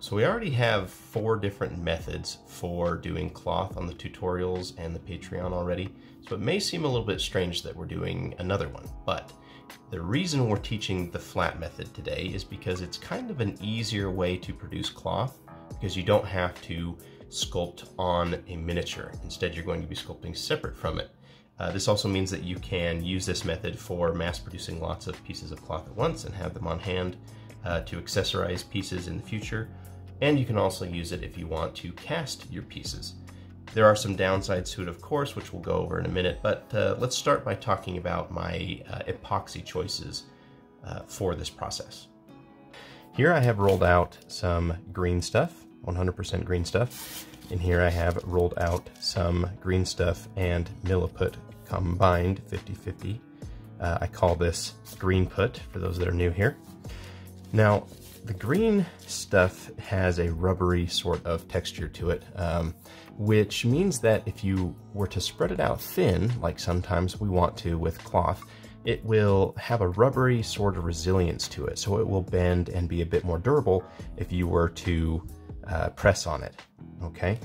So we already have 4 different methods for doing cloth on the tutorials and the Patreon already, so it may seem a little bit strange that we're doing another one, but the reason we're teaching the flat method today is because it's kind of an easier way to produce cloth, because you don't have to sculpt on a miniature. Instead, you're going to be sculpting separate from it. This also means that you can use this method for mass producing lots of pieces of cloth at once and have them on hand to accessorize pieces in the future. And you can also use it if you want to cast your pieces. There are some downsides to it, of course, which we'll go over in a minute, but let's start by talking about my epoxy choices for this process. Here I have rolled out some green stuff, 100% green stuff. In here I have rolled out some green stuff and milliput combined, 50-50. I call this green put for those that are new here. Now, the green stuff has a rubbery sort of texture to it, which means that if you were to spread it out thin, like sometimes we want to with cloth, it will have a rubbery sort of resilience to it, so it will bend and be a bit more durable if you were to press on it, okay?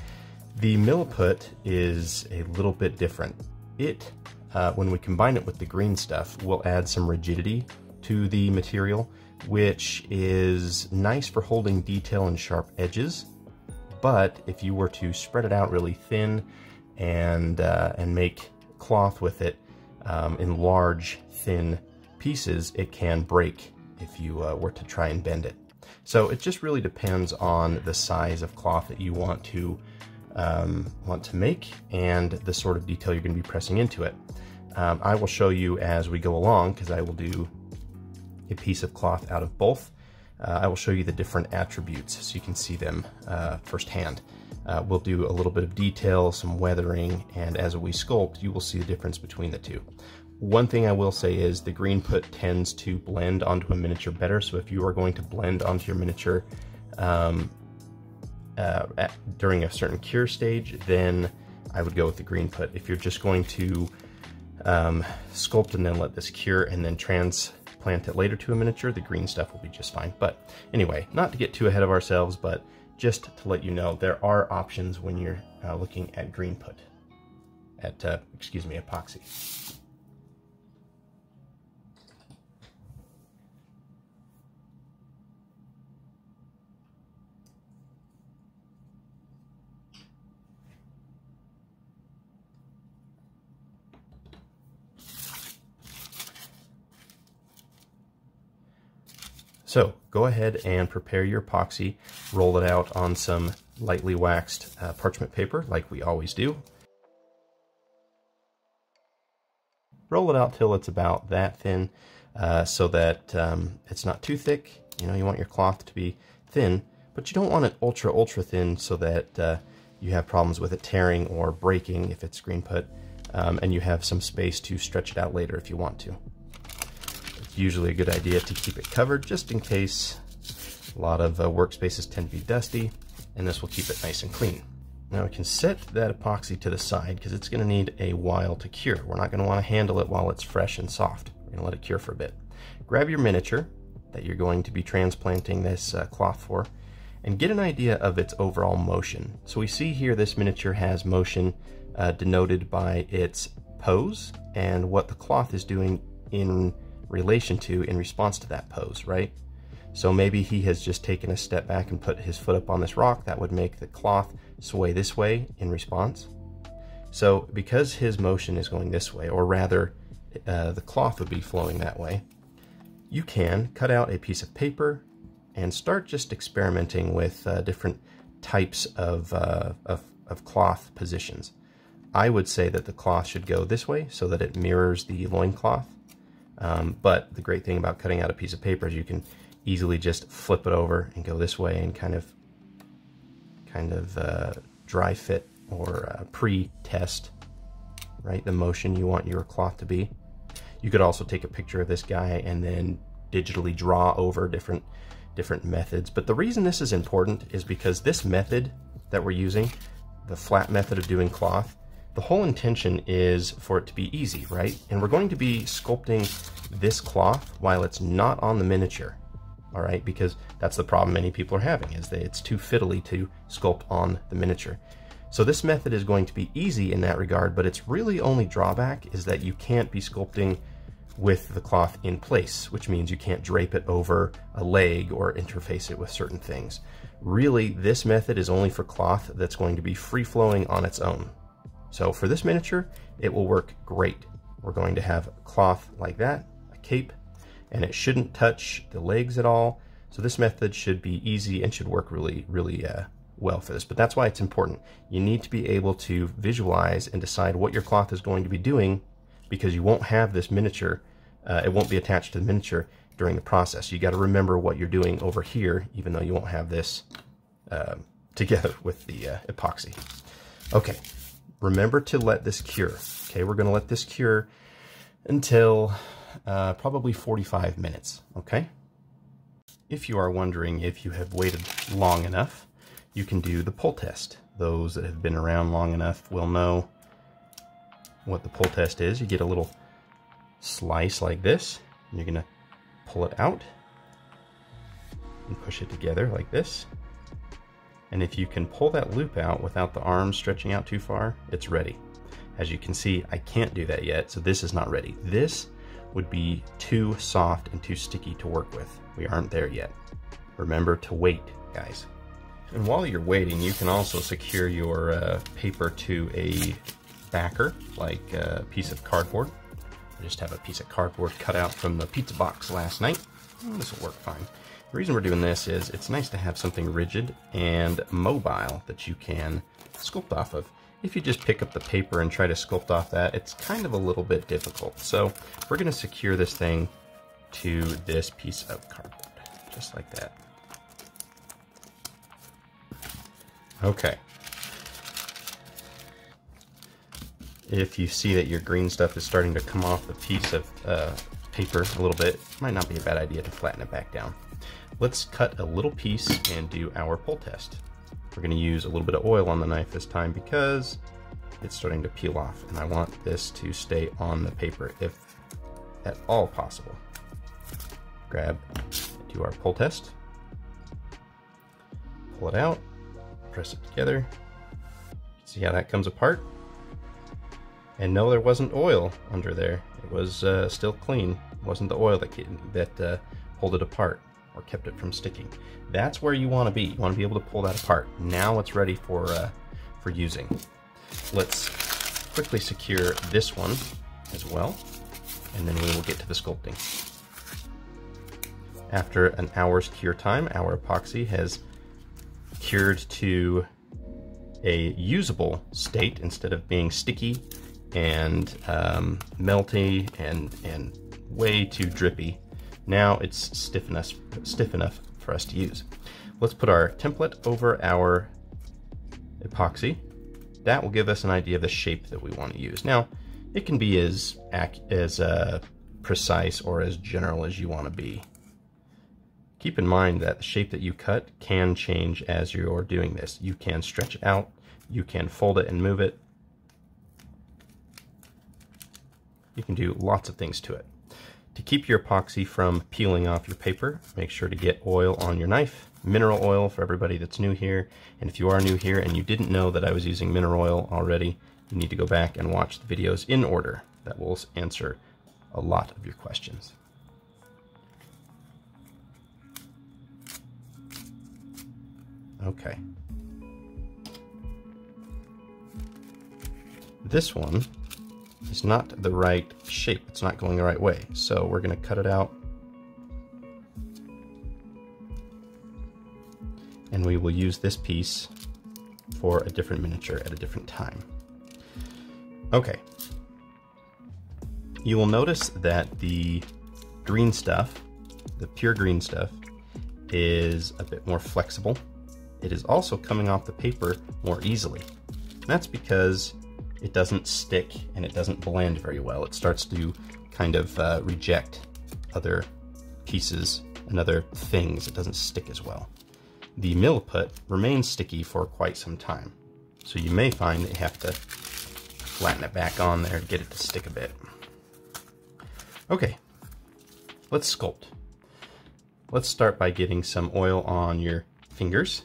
The milliput is a little bit different. It, when we combine it with the green stuff, will add some rigidity to the material, which is nice for holding detail and sharp edges, but if you were to spread it out really thin and make cloth with it in large, thin pieces, it can break if you were to try and bend it. So it just really depends on the size of cloth that you want to make and the sort of detail you're going to be pressing into it. I will show you as we go along, because I will do a piece of cloth out of both. I will show you the different attributes so you can see them firsthand. We'll do a little bit of detail, some weathering, and as we sculpt, you will see the difference between the two. One thing I will say is the green put tends to blend onto a miniature better, so if you are going to blend onto your miniature during a certain cure stage, then I would go with the green put. If you're just going to sculpt and then let this cure and then transplant it later to a miniature, the green stuff will be just fine. But anyway, not to get too ahead of ourselves, but just to let you know, there are options when you're looking at green put, epoxy. So go ahead and prepare your epoxy, roll it out on some lightly waxed parchment paper like we always do. Roll it out till it's about that thin so that it's not too thick. You know, you want your cloth to be thin, but you don't want it ultra thin so that you have problems with it tearing or breaking if it's green put, and you have some space to stretch it out later if you want to. Usually a good idea to keep it covered just in case. A lot of workspaces tend to be dusty, and this will keep it nice and clean. Now we can set that epoxy to the side because it's going to need a while to cure. We're not going to want to handle it while it's fresh and soft. We're going to let it cure for a bit. Grab your miniature that you're going to be transplanting this cloth for and get an idea of its overall motion. So we see here this miniature has motion denoted by its pose and what the cloth is doing in response to that pose, right? So maybe he has just taken a step back and put his foot up on this rock. That would make the cloth sway this way in response. So because his motion is going this way, or rather the cloth would be flowing that way, you can cut out a piece of paper and start just experimenting with different types of cloth positions. I would say that the cloth should go this way so that it mirrors the loincloth. But the great thing about cutting out a piece of paper is you can easily just flip it over and go this way and kind of dry fit or pre-test, right, the motion you want your cloth to be. You could also take a picture of this guy and then digitally draw over different methods. But the reason this is important is because this method that we're using, the flat method of doing cloth, the whole intention is for it to be easy, right? And we're going to be sculpting this cloth while it's not on the miniature. all right? Because that's the problem many people are having, is that it's too fiddly to sculpt on the miniature. So this method is going to be easy in that regard, but its really only drawback is that you can't be sculpting with the cloth in place, which means you can't drape it over a leg or interface it with certain things. Really, this method is only for cloth that's going to be free-flowing on its own. So for this miniature, it will work great. We're going to have cloth like that, a cape, and it shouldn't touch the legs at all. So this method should be easy and should work really well for this. But that's why it's important. You need to be able to visualize and decide what your cloth is going to be doing, because you won't have this miniature, it won't be attached to the miniature during the process. You got to remember what you're doing over here, even though you won't have this together with the epoxy. Okay, remember to let this cure. Okay, we're going to let this cure until probably 45 minutes, okay? If you are wondering if you have waited long enough, you can do the pull test. Those that have been around long enough will know what the pull test is. You get a little slice like this, and you're going to pull it out and push it together like this. And if you can pull that loop out without the arms stretching out too far, it's ready. As you can see, I can't do that yet, so this is not ready. This would be too soft and too sticky to work with. We aren't there yet. Remember to wait, guys. And while you're waiting, you can also secure your paper to a backer, like a piece of cardboard. I just have a piece of cardboard cut out from the pizza box last night. This will work fine. The reason we're doing this is it's nice to have something rigid and mobile that you can sculpt off of. If you just pick up the paper and try to sculpt off that, it's kind of a little bit difficult. So we're going to secure this thing to this piece of cardboard, just like that. Okay. If you see that your green stuff is starting to come off the piece of paper a little bit, it might not be a bad idea to flatten it back down. Let's cut a little piece and do our pull test. We're going to use a little bit of oil on the knife this time because it's starting to peel off, and I want this to stay on the paper if at all possible. Grab, do our pull test, pull it out, press it together. See how that comes apart? And no, there wasn't oil under there. It was still clean. It wasn't the oil that pulled it apart or kept it from sticking. That's where you want to be. You want to be able to pull that apart. Now it's ready for using. Let's quickly secure this one as well, and then we will get to the sculpting. After an hour's cure time, our epoxy has cured to a usable state instead of being sticky and melty and way too drippy. Now it's stiff enough for us to use. Let's put our template over our epoxy. That will give us an idea of the shape that we want to use. Now, it can be as precise or as general as you want to be. Keep in mind that the shape that you cut can change as you're doing this. You can stretch it out, you can fold it and move it. You can do lots of things to it. To keep your epoxy from peeling off your paper, make sure to get oil on your knife. Mineral oil for everybody that's new here. And if you are new here and you didn't know that I was using mineral oil already, you need to go back and watch the videos in order. That will answer a lot of your questions. Okay. This one is not the right shape. It's not going the right way. So we're going to cut it out. And we will use this piece for a different miniature at a different time. Okay. You will notice that the green stuff, the pure green stuff, is a bit more flexible. It is also coming off the paper more easily. And that's because it doesn't stick and it doesn't blend very well. It starts to kind of reject other pieces and other things. It doesn't stick as well. The milliput remains sticky for quite some time. So you may find that you have to flatten it back on there to get it to stick a bit. Okay, let's sculpt. let's start by getting some oil on your fingers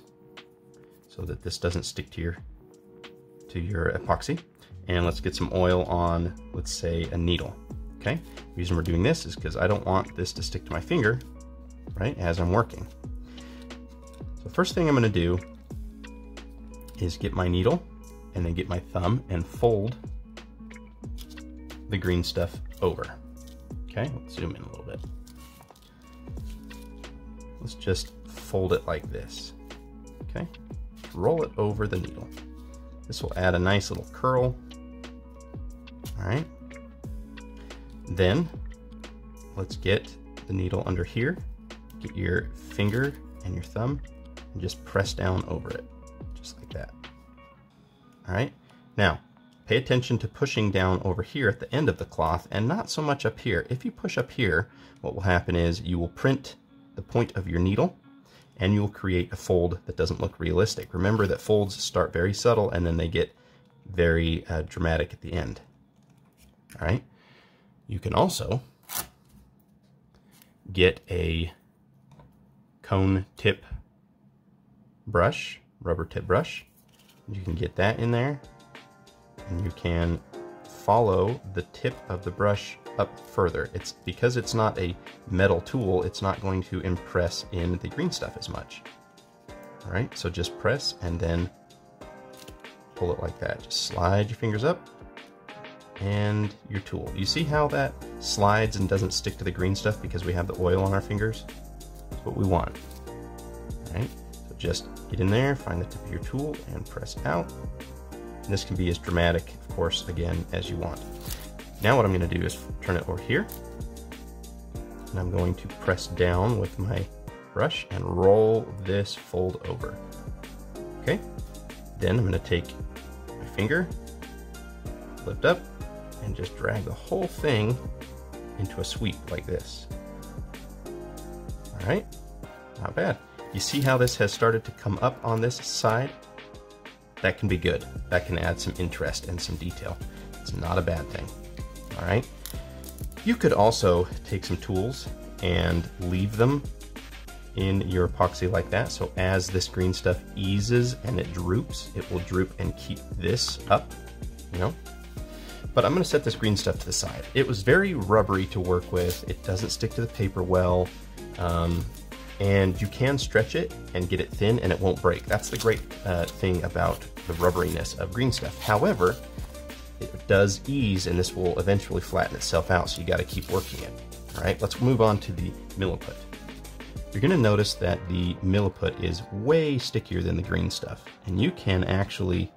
so that this doesn't stick to your epoxy. And let's get some oil on, let's say, a needle. Okay, the reason we're doing this is because I don't want this to stick to my finger, right, as I'm working. So first thing I'm going to do is get my needle and then get my thumb and fold the green stuff over. Okay, let's zoom in a little bit. Let's just fold it like this. Okay, roll it over the needle. This will add a nice little curl. All right. Then let's get the needle under here. Get your finger and your thumb and just press down over it, just like that. All right. Now, pay attention to pushing down over here at the end of the cloth and not so much up here. If you push up here, what will happen is you will print the point of your needle and you'll create a fold that doesn't look realistic. Remember that folds start very subtle and then they get very dramatic at the end. All right. You can also get a cone tip brush, rubber tip brush. You can get that in there and you can follow the tip of the brush up further. It's because it's not a metal tool, it's not going to impress in the green stuff as much. All right, so just press and then pull it like that. Just slide your fingers up and your tool. You see how that slides and doesn't stick to the green stuff because we have the oil on our fingers? That's what we want. All right, so just get in there, find the tip of your tool and press out. And this can be as dramatic, of course, again, as you want. Now what I'm going to do is turn it over here. And I'm going to press down with my brush and roll this fold over. Okay, then I'm going to take my finger, lift up, and just drag the whole thing into a sweep like this. All right, not bad. You see how this has started to come up on this side? That can be good. That can add some interest and some detail. It's not a bad thing. All right. You could also take some tools and leave them in your epoxy like that. So as this green stuff eases and it droops, it will droop and keep this up, you know? But I'm going to set this green stuff to the side. It was very rubbery to work with. It doesn't stick to the paper well. And you can stretch it and get it thin and it won't break. That's the great thing about the rubberiness of green stuff. However, it does ease and this will eventually flatten itself out, so you got to keep working it. All right, let's move on to the milliput. You're going to notice that the milliput is way stickier than the green stuff, and you can actually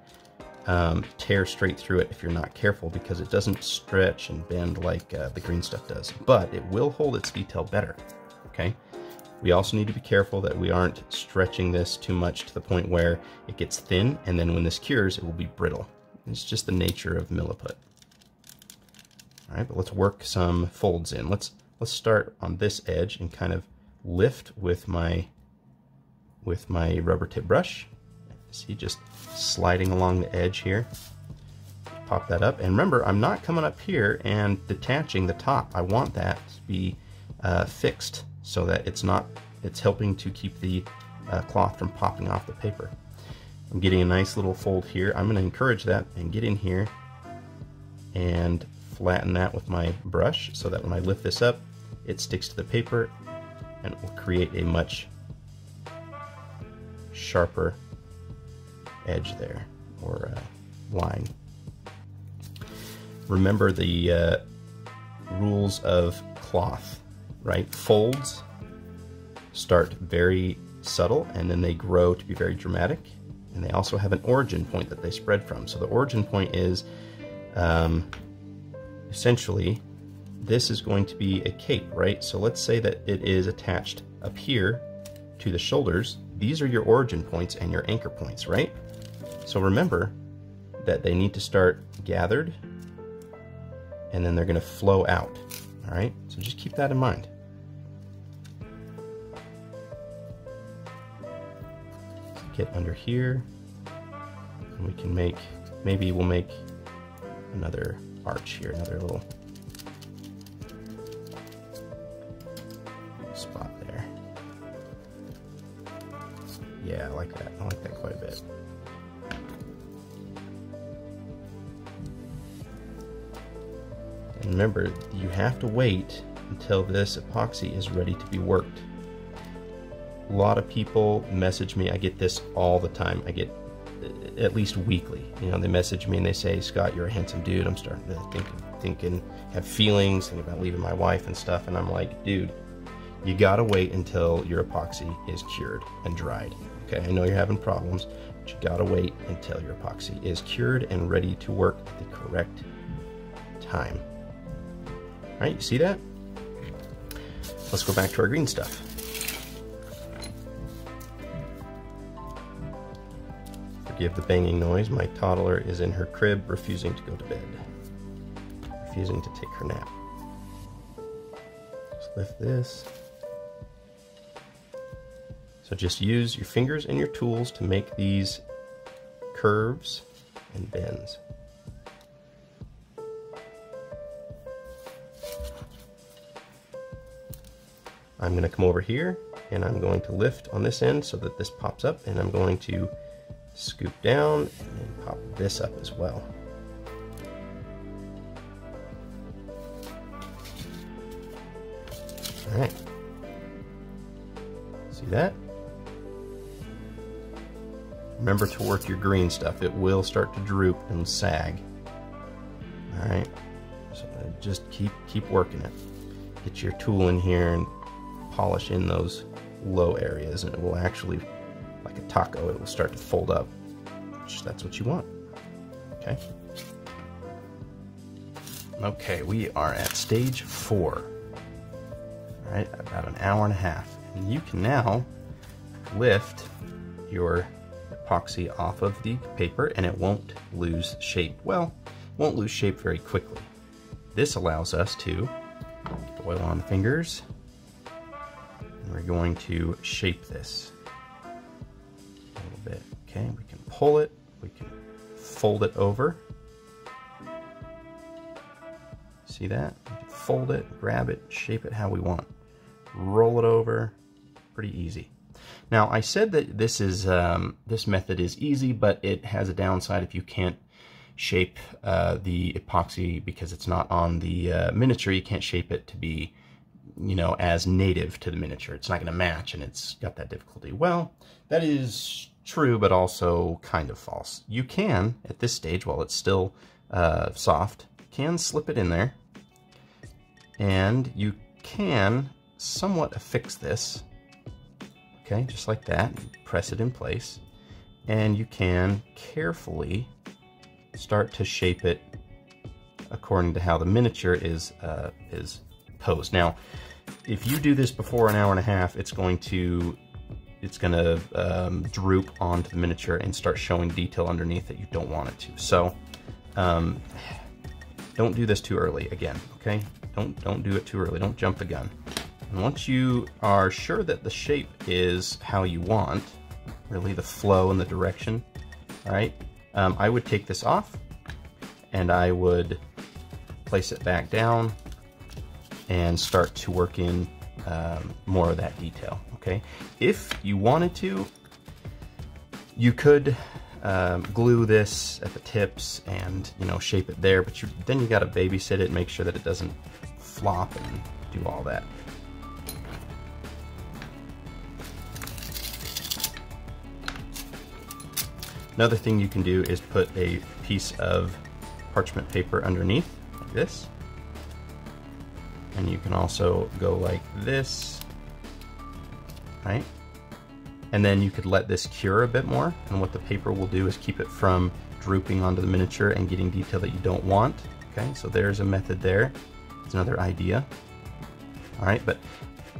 tear straight through it if you're not careful because it doesn't stretch and bend like the green stuff does, but it will hold its detail better. Okay. We also need to be careful that we aren't stretching this too much to the point where it gets thin, and then when this cures, it will be brittle. It's just the nature of milliput. All right, but let's work some folds in. Let's start on this edge and kind of lift with my rubber tip brush. See, just sliding along the edge here. Pop that up, and remember, I'm not coming up here and detaching the top. I want that to be fixed, so that it's helping to keep the cloth from popping off the paper. I'm getting a nice little fold here. I'm going to encourage that and get in here and flatten that with my brush so that when I lift this up, it sticks to the paper and it will create a much sharper edge there, or line. Remember the rules of cloth. Right? Folds start very subtle and then they grow to be very dramatic, and they also have an origin point that they spread from. So the origin point is essentially this is going to be a cape, right? So let's say that it is attached up here to the shoulders. These are your origin points and your anchor points, right? So remember that they need to start gathered and then they're going to flow out. All right, so just keep that in mind. Get under here, and we can maybe we'll make another arch here, another little spot there. like that. I like that quite a bit. And remember, you have to wait until this epoxy is ready to be worked. A lot of people message me. I get this all the time. I get at least weekly. You know, they message me and they say, Scott, you're a handsome dude. I'm starting to have feelings, thinking about leaving my wife and stuff. And I'm like, dude, you gotta wait until your epoxy is cured and dried. Okay, I know you're having problems, but you gotta wait until your epoxy is cured and ready to work at the correct time. All right, you see that? Let's go back to our green stuff. Forgive the banging noise. My toddler is in her crib, refusing to go to bed. Refusing to take her nap. Just lift this. So just use your fingers and your tools to make these curves and bends. I'm going to come over here and I'm going to lift on this end so that this pops up, and I'm going to scoop down and then pop this up as well. All right. See that? Remember to work your green stuff. It will start to droop and sag. All right. So just keep working it. Get your tool in here and polish in those low areas, and it will actually, like a taco, it will start to fold up. That's what you want. Okay. Okay, we are at stage 4. All right, about an hour and a half. And you can now lift your epoxy off of the paper and it won't lose shape. Well, won't lose shape very quickly. This allows us to get oil on the fingers, and we're going to shape this a little bit. Okay, we can pull it, we can fold it over. See that? We can fold it, grab it, shape it how we want. Roll it over, pretty easy. Now, I said that this is this method is easy, but it has a downside if you can't shape the epoxy because it's not on the miniature. You can't shape it to be, you know, as native to the miniature. It's not going to match, and it's got that difficulty. Well, that is true, but also kind of false. You can, at this stage, while it's still soft, can slip it in there, and you can somewhat affix this. Okay, just like that. Press it in place, and you can carefully start to shape it according to how the miniature is posed. Now, if you do this before an hour and a half, it's going to droop onto the miniature and start showing detail underneath that you don't want it to. So, don't do this too early. Again, okay? Don't do it too early. Don't jump the gun. And once you are sure that the shape is how you want, really the flow and the direction, all right, I would take this off and I would place it back down and start to work in more of that detail, okay? If you wanted to, you could glue this at the tips and, you know, shape it there, but then you got to babysit it and make sure that it doesn't flop and do all that. Another thing you can do is put a piece of parchment paper underneath, like this. And you can also go like this, right? And then you could let this cure a bit more, and what the paper will do is keep it from drooping onto the miniature and getting detail that you don't want. Okay, so there's a method there. It's another idea. All right, but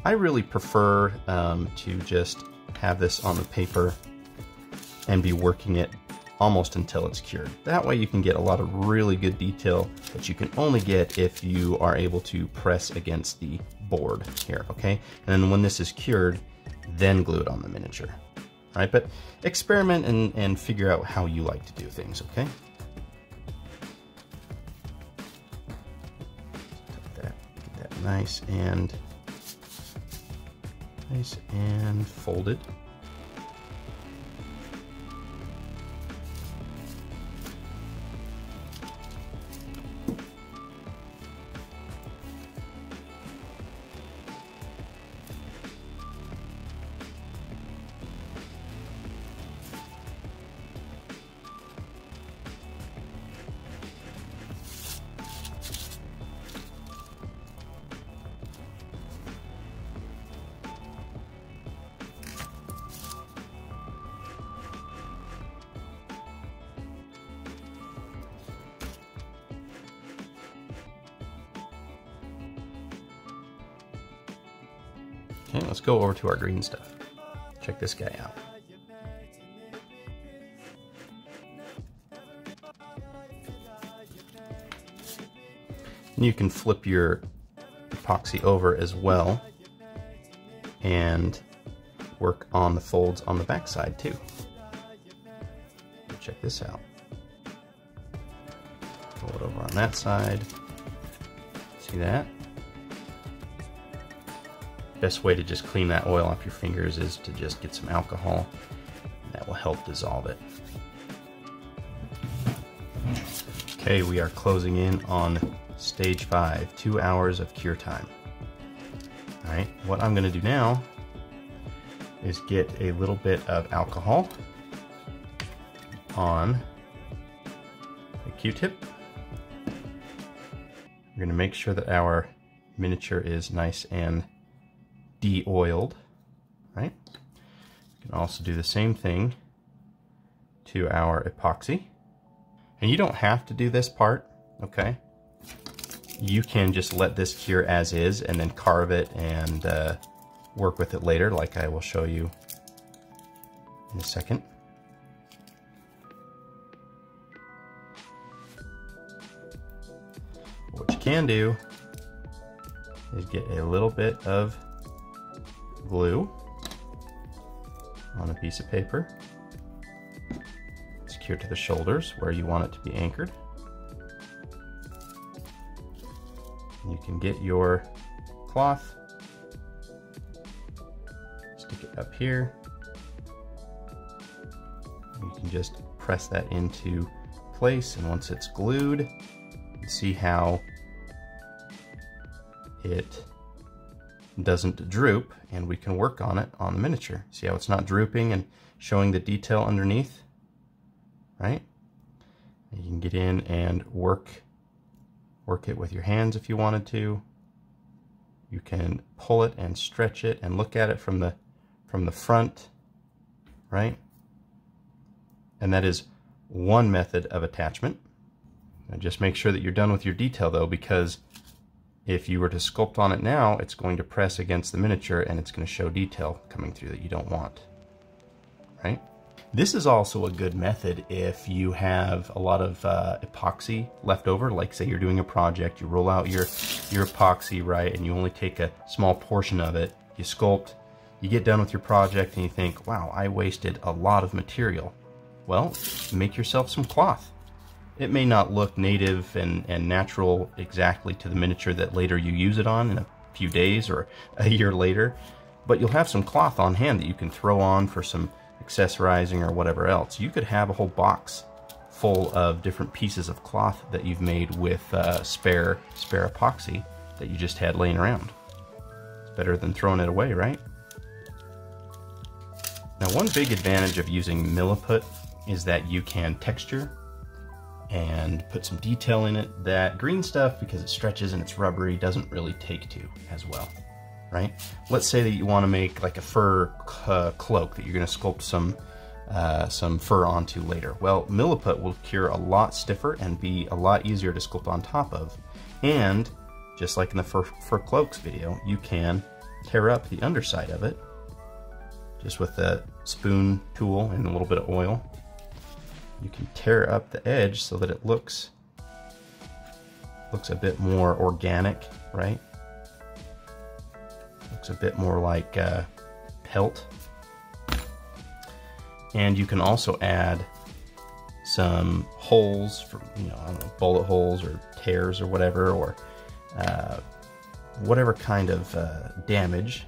I really prefer to just have this on the paper and be working it almost until it's cured. That way you can get a lot of really good detail that you can only get if you are able to press against the board here, okay? And then when this is cured, then glue it on the miniature. All right, but experiment and figure out how you like to do things, okay? Get that nice and folded. Okay, let's go over to our green stuff. Check this guy out. And you can flip your epoxy over as well and work on the folds on the back side too. Check this out. Pull it over on that side. See that? Best way to just clean that oil off your fingers is to just get some alcohol. That will help dissolve it. Okay, we are closing in on stage 5, 2 hours of cure time. All right, what I'm gonna do now is get a little bit of alcohol on the Q-tip. We're gonna make sure that our miniature is nice and de-oiled, right? You can also do the same thing to our epoxy. And you don't have to do this part, okay? You can just let this cure as is and then carve it and work with it later, like I will show you in a second. What you can do is get a little bit of glue on a piece of paper. Secure to the shoulders where you want it to be anchored. And you can get your cloth, stick it up here. You can just press that into place, and once it's glued, you can see how it doesn't droop, and we can work on it on the miniature. See how it's not drooping and showing the detail underneath, right? You can get in and work it with your hands if you wanted to. You can pull it and stretch it and look at it from the front, right? And that is one method of attachment. Now just make sure that you're done with your detail though, because if you were to sculpt on it now, it's going to press against the miniature and it's going to show detail coming through that you don't want, right? This is also a good method if you have a lot of epoxy left over, like say you're doing a project, you roll out your epoxy, right, and you only take a small portion of it, you sculpt, you get done with your project and you think, wow, I wasted a lot of material. Well, make yourself some cloth. It may not look native and natural exactly to the miniature that later you use it on in a few days or a year later, but you'll have some cloth on hand that you can throw on for some accessorizing or whatever else. You could have a whole box full of different pieces of cloth that you've made with spare epoxy that you just had laying around. It's better than throwing it away, right? Now, one big advantage of using milliput is that you can texture and put some detail in it that green stuff, because it stretches and it's rubbery, doesn't really take to as well, right? Let's say that you want to make like a fur cloak that you're going to sculpt some fur onto later. Well, milliput will cure a lot stiffer and be a lot easier to sculpt on top of. And just like in the fur cloaks video, you can tear up the underside of it just with a spoon tool and a little bit of oil. You can tear up the edge so that it looks a bit more organic, right? Looks a bit more like pelt. And you can also add some holes for, you know, I don't know, bullet holes or tears or whatever, or whatever kind of damage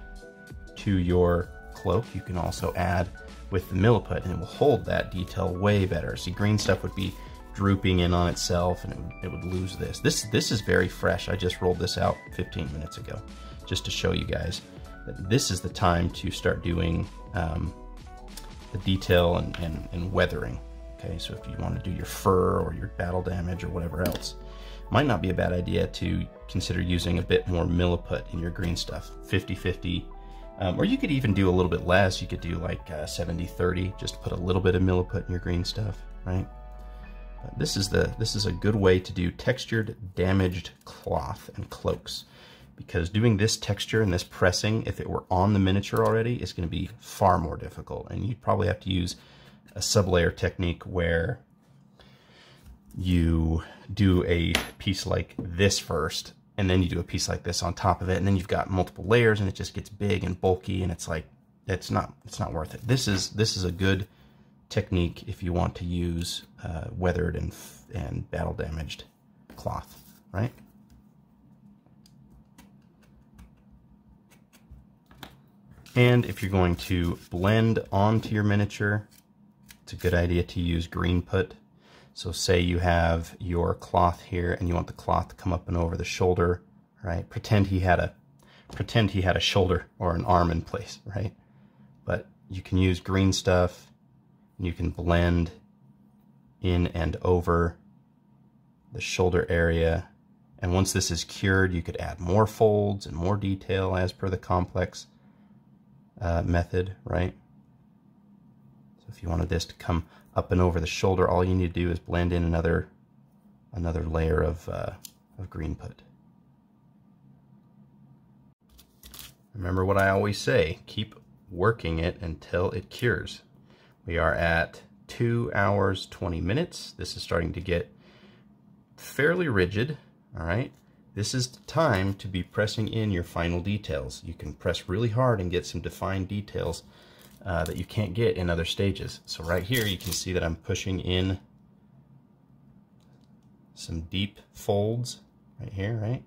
to your cloak. You can also add with the milliput, and it will hold that detail way better. See, green stuff would be drooping in on itself, and it would lose this. This is very fresh. I just rolled this out 15 minutes ago, just to show you guys that this is the time to start doing the detail and weathering. Okay, so if you want to do your fur or your battle damage or whatever else, might not be a bad idea to consider using a bit more milliput in your green stuff, 50-50. Or you could even do a little bit less. You could do like 70-30, just put a little bit of milliput in your green stuff, right? But this is a good way to do textured, damaged cloth and cloaks, because doing this texture and this pressing, if it were on the miniature already, is going to be far more difficult. And you'd probably have to use a sublayer technique where you do a piece like this first, and then you do a piece like this on top of it, and then you've got multiple layers, and it just gets big and bulky, and it's like, it's not worth it. This is a good technique if you want to use weathered and battle damaged cloth, right? And if you're going to blend onto your miniature, it's a good idea to use green put. So say you have your cloth here and you want the cloth to come up and over the shoulder, right? Pretend he had a shoulder or an arm in place, right? But you can use green stuff and you can blend in and over the shoulder area. And once this is cured, you could add more folds and more detail as per the complex method, right? So if you wanted this to come up and over the shoulder, all you need to do is blend in another layer of green put. Remember what I always say, keep working it until it cures. We are at 2 hours 20 minutes. This is starting to get fairly rigid, all right? This is the time to be pressing in your final details. You can press really hard and get some defined details that you can't get in other stages. So right here you can see that I'm pushing in some deep folds right here, right?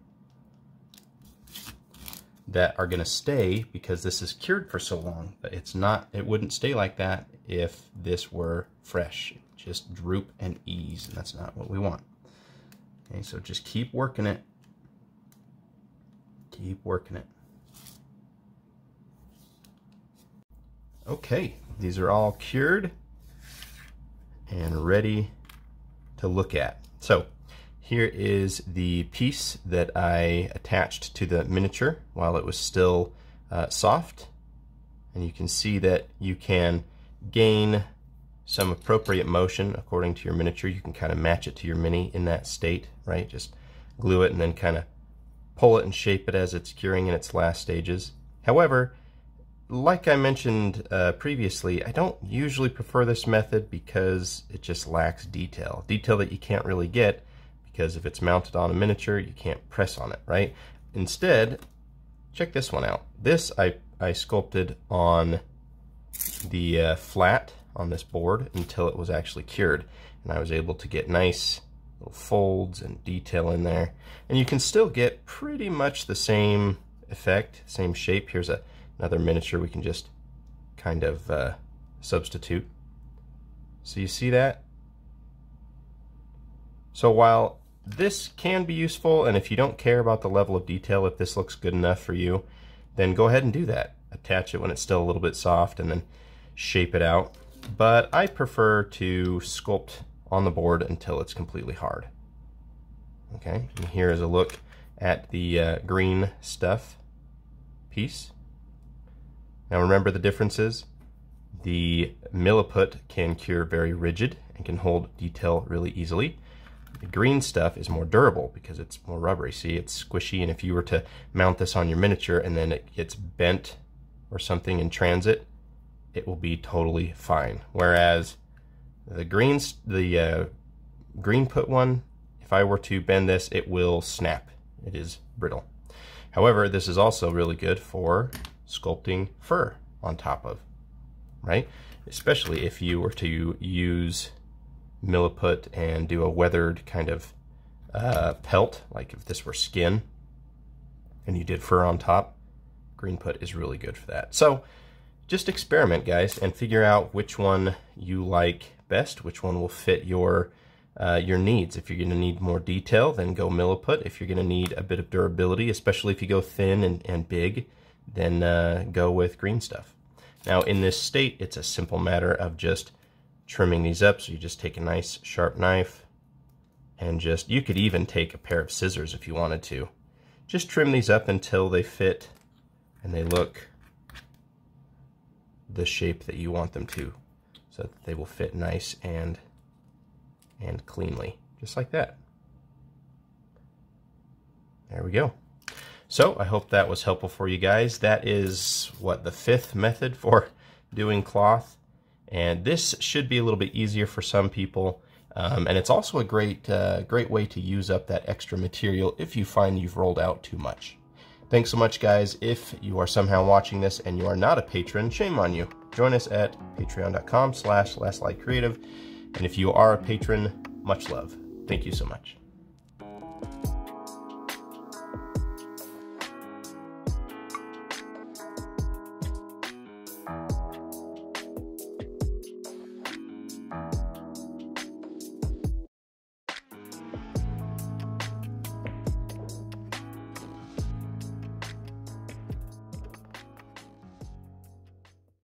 That are gonna stay because this is cured for so long, but it wouldn't stay like that if this were fresh. Just droop and ease, and that's not what we want. Okay, so just keep working it. Keep working it. Okay, these are all cured and ready to look at. So here is the piece that I attached to the miniature while it was still soft. And you can see that you can gain some appropriate motion according to your miniature. You can kind of match it to your mini in that state, right? Just glue it and then kind of pull it and shape it as it's curing in its last stages. However, like I mentioned previously, I don't usually prefer this method because it just lacks detail. Detail that you can't really get because if it's mounted on a miniature, you can't press on it, right? Instead, check this one out. This I sculpted on the flat on this board until it was actually cured. And I was able to get nice little folds and detail in there. And you can still get pretty much the same effect, same shape. Here's another miniature we can just kind of substitute. So you see that? So while this can be useful, and if you don't care about the level of detail, if this looks good enough for you, then go ahead and do that. Attach it when it's still a little bit soft and then shape it out. But I prefer to sculpt on the board until it's completely hard. Okay, and here is a look at the green stuff piece. Now remember the differences. The milliput can cure very rigid and can hold detail really easily. The green stuff is more durable because it's more rubbery. See, it's squishy, and if you were to mount this on your miniature and then it gets bent or something in transit, it will be totally fine. Whereas the green put one, if I were to bend this, it will snap. It is brittle. However, this is also really good for sculpting fur on top of, right? Especially if you were to use milliput and do a weathered kind of pelt, like if this were skin and you did fur on top, green put is really good for that. So just experiment, guys, and figure out which one you like best, which one will fit your needs. If you're going to need more detail, then go milliput. If you're going to need a bit of durability, especially if you go thin and big, then go with green stuff. Now in this state, it's a simple matter of just trimming these up. So you just take a nice sharp knife and you could even take a pair of scissors if you wanted to. Just trim these up until they fit and they look the shape that you want them to, so that they will fit nice and cleanly, just like that. There we go. So I hope that was helpful for you guys. That is, what, the 5th method for doing cloth. And this should be a little bit easier for some people. And it's also a great way to use up that extra material if you find you've rolled out too much. Thanks so much, guys. If you are somehow watching this and you are not a patron, shame on you. Join us at patreon.com/lastlightcreative. And if you are a patron, much love. Thank you so much.